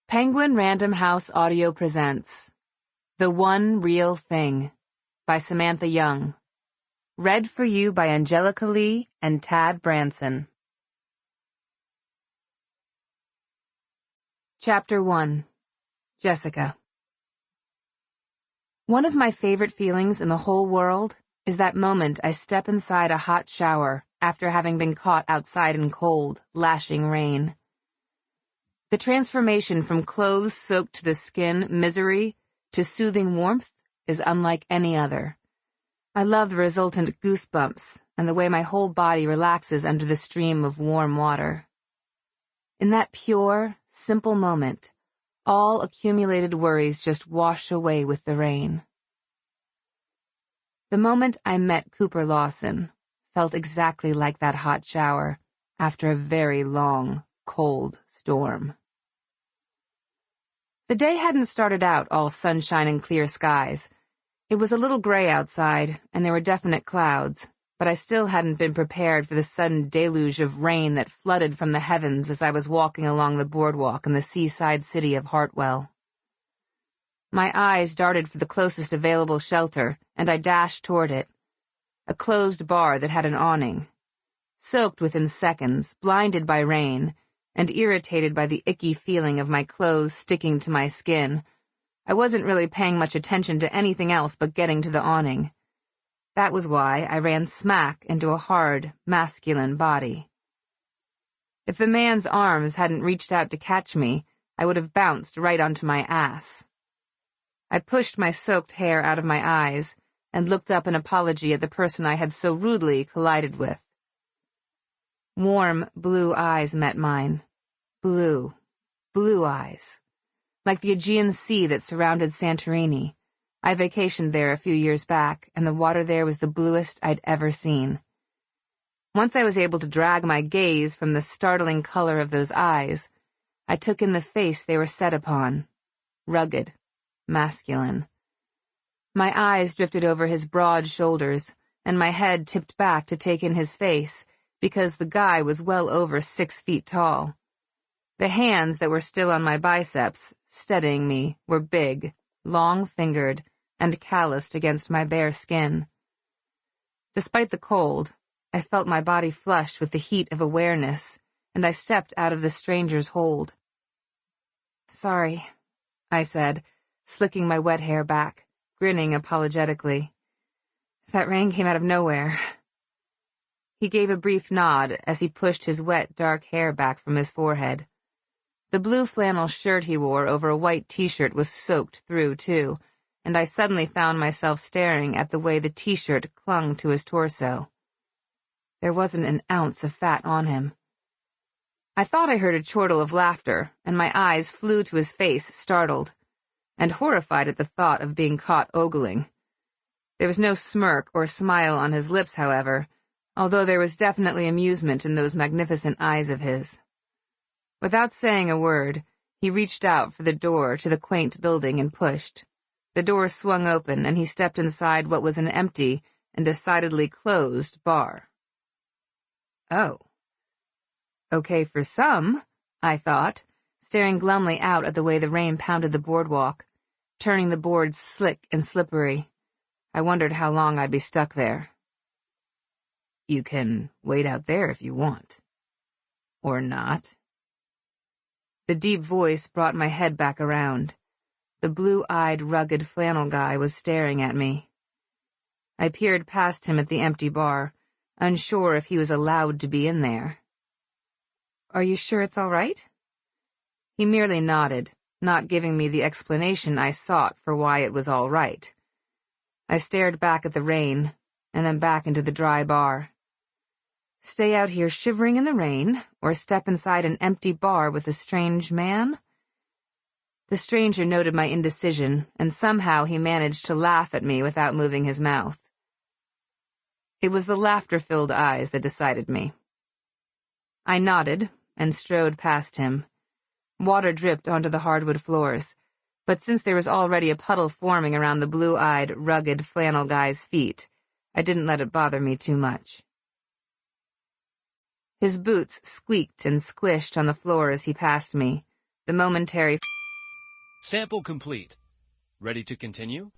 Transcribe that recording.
Penguin Random House Audio presents The One Real Thing by Samantha Young. Read for you by Angelica Lee and Tad Branson. Chapter 1. Jessica. One of my favorite feelings in the whole world is that moment I step inside a hot shower after having been caught outside in cold, lashing rain. The transformation from clothes soaked to the skin misery to soothing warmth is unlike any other. I love the resultant goosebumps and the way my whole body relaxes under the stream of warm water. In that pure, simple moment, all accumulated worries just wash away with the rain. The moment I met Cooper Lawson felt exactly like that hot shower after a very long, cold storm. The day hadn't started out all sunshine and clear skies. It was a little gray outside, and there were definite clouds, but I still hadn't been prepared for the sudden deluge of rain that flooded from the heavens as I was walking along the boardwalk in the seaside city of Hartwell. My eyes darted for the closest available shelter, and I dashed toward it. A closed bar that had an awning. Soaked within seconds, blinded by rain, and irritated by the icky feeling of my clothes sticking to my skin, I wasn't really paying much attention to anything else but getting to the awning. That was why I ran smack into a hard, masculine body. If the man's arms hadn't reached out to catch me, I would have bounced right onto my ass. I pushed my soaked hair out of my eyes and looked up in apology at the person I had so rudely collided with. Warm, blue eyes met mine. Blue eyes. Like the Aegean Sea that surrounded Santorini. I vacationed there a few years back, and the water there was the bluest I'd ever seen. Once I was able to drag my gaze from the startling color of those eyes, I took in the face they were set upon. Rugged, masculine. My eyes drifted over his broad shoulders, and my head tipped back to take in his face, because the guy was well over 6 feet tall. The hands that were still on my biceps, steadying me, were big, long-fingered, and calloused against my bare skin. Despite the cold, I felt my body flush with the heat of awareness, and I stepped out of the stranger's hold. "Sorry," I said, slicking my wet hair back, grinning apologetically. "That rain came out of nowhere." He gave a brief nod as he pushed his wet, dark hair back from his forehead. The blue flannel shirt he wore over a white t-shirt was soaked through, too, and I suddenly found myself staring at the way the t-shirt clung to his torso. There wasn't an ounce of fat on him. I thought I heard a chortle of laughter, and my eyes flew to his face, startled, and horrified at the thought of being caught ogling. There was no smirk or smile on his lips, however, although there was definitely amusement in those magnificent eyes of his. Without saying a word, he reached out for the door to the quaint building and pushed. The door swung open, and he stepped inside what was an empty and decidedly closed bar. Oh. Okay for some, I thought, staring glumly out at the way the rain pounded the boardwalk, turning the boards slick and slippery. I wondered how long I'd be stuck there. "You can wait out there if you want. Or not." The deep voice brought my head back around. The blue-eyed, rugged flannel guy was staring at me. I peered past him at the empty bar, unsure if he was allowed to be in there. "Are you sure it's all right?" He merely nodded, not giving me the explanation I sought for why it was all right. I stared back at the rain, and then back into the dry bar. Stay out here shivering in the rain, or step inside an empty bar with a strange man? The stranger noted my indecision, and somehow he managed to laugh at me without moving his mouth. It was the laughter-filled eyes that decided me. I nodded and strode past him. Water dripped onto the hardwood floors, but since there was already a puddle forming around the blue-eyed, rugged flannel guy's feet, I didn't let it bother me too much. His boots squeaked and squished on the floor as he passed me, the momentary Sample complete. Ready to continue?